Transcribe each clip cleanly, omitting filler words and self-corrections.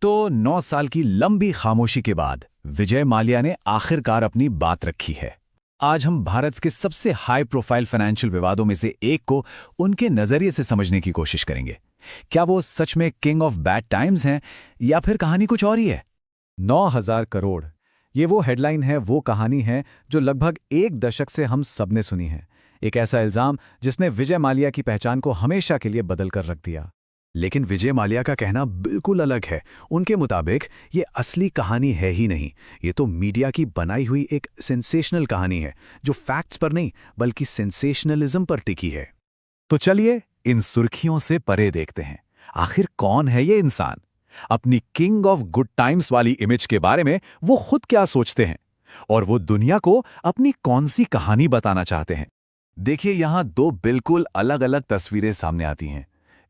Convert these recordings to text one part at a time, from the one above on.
तो 9 साल की लंबी खामोशी के बाद विजय माल्या ने आखिरकार अपनी बात रखी है। आज हम भारत के सबसे हाई प्रोफाइल फाइनेंशियल विवादों में से एक को उनके नजरिए से समझने की कोशिश करेंगे। क्या वो सच में किंग ऑफ बैड टाइम्स हैं या फिर कहानी कुछ और ही है? 9,000 करोड़, ये वो हेडलाइन है, वो कहानी है जो लगभग एक दशक से हम सबने सुनी है। एक ऐसा इल्जाम जिसने विजय माल्या की पहचान को हमेशा के लिए बदल कर रख दिया। लेकिन विजय माल्या का कहना बिल्कुल अलग है। उनके मुताबिक ये असली कहानी है ही नहीं, ये तो मीडिया की बनाई हुई एक सेंसेशनल कहानी है जो फैक्ट्स पर नहीं बल्कि सेंसेशनलिज्म पर टिकी है। तो चलिए इन सुर्खियों से परे देखते हैं, आखिर कौन है ये इंसान? अपनी किंग ऑफ गुड टाइम्स वाली इमेज के बारे में वो खुद क्या सोचते हैं और वो दुनिया को अपनी कौन सी कहानी बताना चाहते हैं? देखिए, यहां दो बिल्कुल अलग अलग तस्वीरें सामने आती हैं।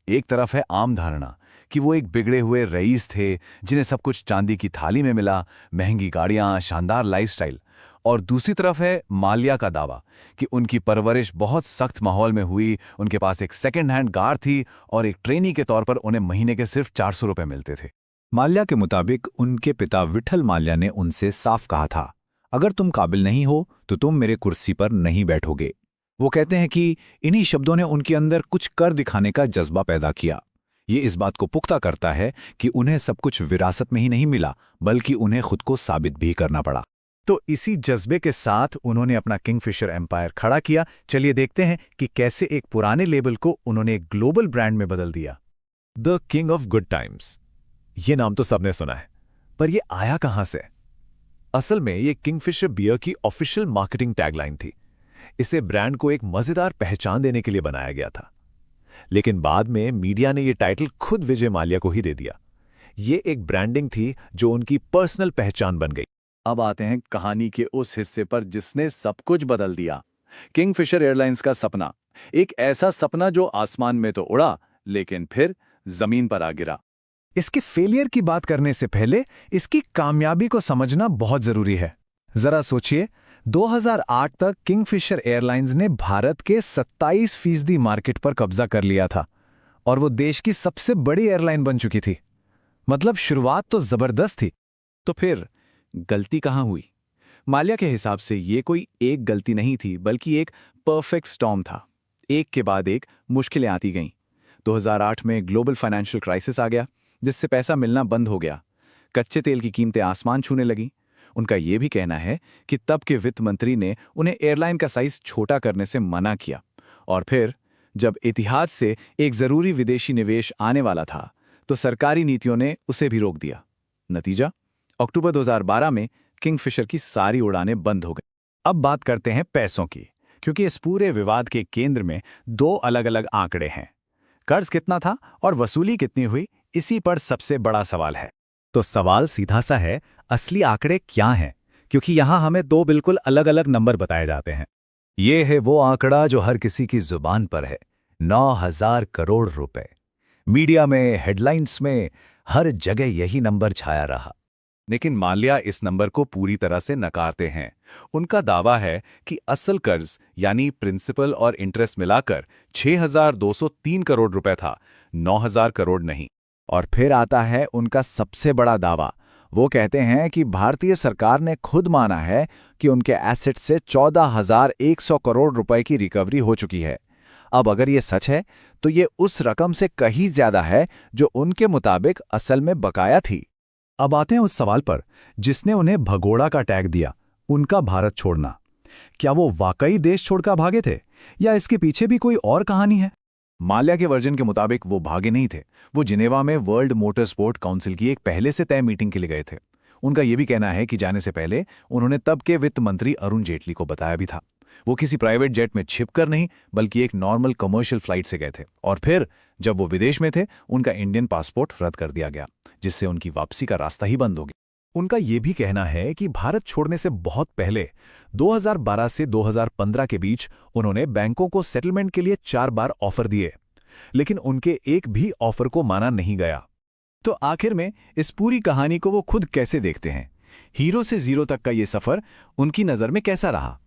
एक तरफ है आम धारणा कि वो एक बिगड़े हुए रईस थे जिन्हें सब कुछ चांदी की थाली में मिला, महंगी गाड़ियां, शानदार लाइफस्टाइल। और दूसरी तरफ है माल्या का दावा कि उनकी परवरिश बहुत सख्त माहौल में हुई, उनके पास एक सेकंड हैंड कार थी और एक ट्रेनी के तौर पर उन्हें महीने के सिर्फ 400 रुपए मिलते थे। माल्या के मुताबिक उनके पिता विठल माल्या ने उनसे साफ कहा था, अगर तुम काबिल नहीं हो तो तुम मेरे कुर्सी पर नहीं बैठोगे। वो कहते हैं कि इन्हीं शब्दों ने उनके अंदर कुछ कर दिखाने का जज्बा पैदा किया। ये इस बात को पुख्ता करता है कि उन्हें सब कुछ विरासत में ही नहीं मिला, बल्कि उन्हें खुद को साबित भी करना पड़ा। तो इसी जज्बे के साथ उन्होंने अपना किंगफिशर एम्पायर खड़ा किया। चलिए देखते हैं कि कैसे एक पुराने लेबल को उन्होंने एक ग्लोबल ब्रांड में बदल दिया। The king of good times, ये नाम तो सबने सुना है, पर ये आया कहां से? असल में ये किंगफिशर बियर की ऑफिशियल मार्केटिंग टैगलाइन थी। इसे ब्रांड को एक मजेदार पहचान देने के लिए बनाया गया था, लेकिन बाद में मीडिया ने यह टाइटल खुद विजय माल्या को ही दे दिया। ये एक ब्रांडिंग थी जो उनकी पर्सनल पहचान बन गई। अब आते हैं कहानी के उस हिस्से पर जिसने सब कुछ बदल दिया। किंगफिशर एयरलाइंस का सपना, एक ऐसा सपना जो आसमान में तो उड़ा लेकिन फिर जमीन पर आ गिरा। इसके फेलियर की बात करने से पहले इसकी कामयाबी को समझना बहुत जरूरी है। जरा सोचिए, 2008 तक किंगफिशर एयरलाइंस ने भारत के 27% मार्केट पर कब्जा कर लिया था और वो देश की सबसे बड़ी एयरलाइन बन चुकी थी। मतलब शुरुआत तो जबरदस्त थी। तो फिर गलती कहां हुई? माल्या के हिसाब से ये कोई एक गलती नहीं थी, बल्कि एक परफेक्ट स्टॉर्म था। एक के बाद एक मुश्किलें आती गईं। 2008 में ग्लोबल फाइनेंशियल क्राइसिस आ गया, जिससे पैसा मिलना बंद हो गया। कच्चे तेल की कीमतें आसमान छूने लगी। उनका यह भी कहना है कि तब के वित्त मंत्री ने उन्हें एयरलाइन का साइज छोटा करने से मना किया। और फिर जब इतिहाद से एक जरूरी विदेशी निवेश आने वाला था, तो सरकारी नीतियों ने उसे भी रोक दिया। नतीजा, अक्टूबर 2012 में किंगफिशर की सारी उड़ानें बंद हो गई। अब बात करते हैं पैसों की, क्योंकि इस पूरे विवाद के केंद्र में दो अलग अलग आंकड़े हैं। कर्ज कितना था और वसूली कितनी हुई, इसी पर सबसे बड़ा सवाल है। तो सवाल सीधा सा है, असली आंकड़े क्या हैं? क्योंकि यहां हमें दो बिल्कुल अलग अलग नंबर बताए जाते हैं। ये है वो आंकड़ा जो हर किसी की जुबान पर है, 9,000 करोड़ रुपए। मीडिया में, हेडलाइंस में, हर जगह यही नंबर छाया रहा। लेकिन माल्या इस नंबर को पूरी तरह से नकारते हैं। उनका दावा है कि असल कर्ज यानी प्रिंसिपल और इंटरेस्ट मिलाकर 6,203 करोड़ रुपए था, 9,000 करोड़ नहीं। और फिर आता है उनका सबसे बड़ा दावा। वो कहते हैं कि भारतीय सरकार ने खुद माना है कि उनके एसेट से 14,100 करोड़ रुपए की रिकवरी हो चुकी है। अब अगर ये सच है तो ये उस रकम से कहीं ज्यादा है जो उनके मुताबिक असल में बकाया थी। अब आते हैं उस सवाल पर जिसने उन्हें भगोड़ा का टैग दिया, उनका भारत छोड़ना। क्या वो वाकई देश छोड़कर भागे थे या इसके पीछे भी कोई और कहानी है? माल्या के वर्जन के मुताबिक वो भागे नहीं थे। वो जिनेवा में वर्ल्ड मोटर स्पोर्ट काउंसिल की एक पहले से तय मीटिंग के लिए गए थे। उनका यह भी कहना है कि जाने से पहले उन्होंने तब के वित्त मंत्री अरुण जेटली को बताया भी था। वो किसी प्राइवेट जेट में छिपकर नहीं, बल्कि एक नॉर्मल कमर्शियल फ्लाइट से गए थे। और फिर जब वो विदेश में थे, उनका इंडियन पासपोर्ट रद्द कर दिया गया, जिससे उनकी वापसी का रास्ता ही बंद हो गया। उनका यह भी कहना है कि भारत छोड़ने से बहुत पहले 2012 से 2015 के बीच उन्होंने बैंकों को सेटलमेंट के लिए 4 बार ऑफर दिए, लेकिन उनके एक भी ऑफर को माना नहीं गया। तो आखिर में इस पूरी कहानी को वो खुद कैसे देखते हैं? हीरो से जीरो तक का ये सफर उनकी नज़र में कैसा रहा?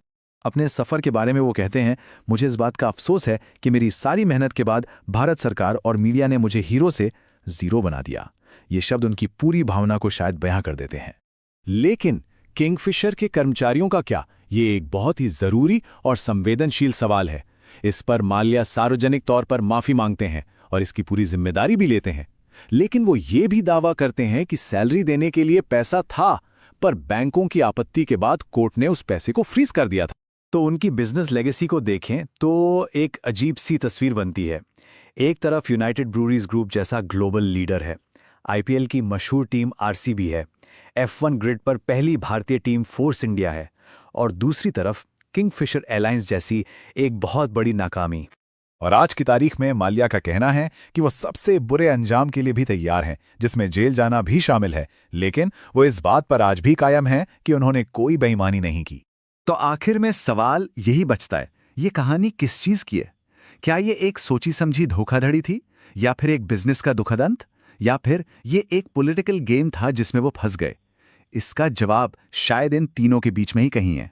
अपने सफर के बारे में वो कहते हैं, मुझे इस बात का अफसोस है कि मेरी सारी मेहनत के बाद भारत सरकार और मीडिया ने मुझे हीरो से जीरो बना दिया। ये शब्द उनकी पूरी भावना को शायद बयां कर देते हैं। लेकिन किंगफिशर के कर्मचारियों का क्या? ये एक बहुत ही जरूरी और संवेदनशील सवाल है। इस पर माल्या सार्वजनिक तौर पर माफी मांगते हैं और इसकी पूरी जिम्मेदारी भी लेते हैं। लेकिन वो ये भी दावा करते हैं कि सैलरी देने के लिए पैसा था, पर बैंकों की आपत्ति के बाद कोर्ट ने उस पैसे को फ्रीज कर दिया था। तो उनकी बिजनेस लेगेसी को देखें तो एक अजीब सी तस्वीर बनती है। एक तरफ यूनाइटेड ब्रूरीज ग्रुप जैसा ग्लोबल लीडर है, आईपीएल की मशहूर टीम आरसीबी है, F1 ग्रिड पर पहली भारतीय टीम फोर्स इंडिया है, और दूसरी तरफ किंगफिशर एयरलाइंस जैसी एक बहुत बड़ी नाकामी। और आज की तारीख में माल्या का कहना है कि वो सबसे बुरे अंजाम के लिए भी तैयार हैं, जिसमें जेल जाना भी शामिल है, लेकिन वो इस बात पर आज भी कायम है कि उन्होंने कोई बेईमानी नहीं की। तो आखिर में सवाल यही बचता है, ये कहानी किस चीज की है? क्या ये एक सोची समझी धोखाधड़ी थी, या फिर एक बिजनेस का दुखद अंत, या फिर ये एक पॉलिटिकल गेम था जिसमें वो फंस गए? इसका जवाब शायद इन तीनों के बीच में ही कहीं है।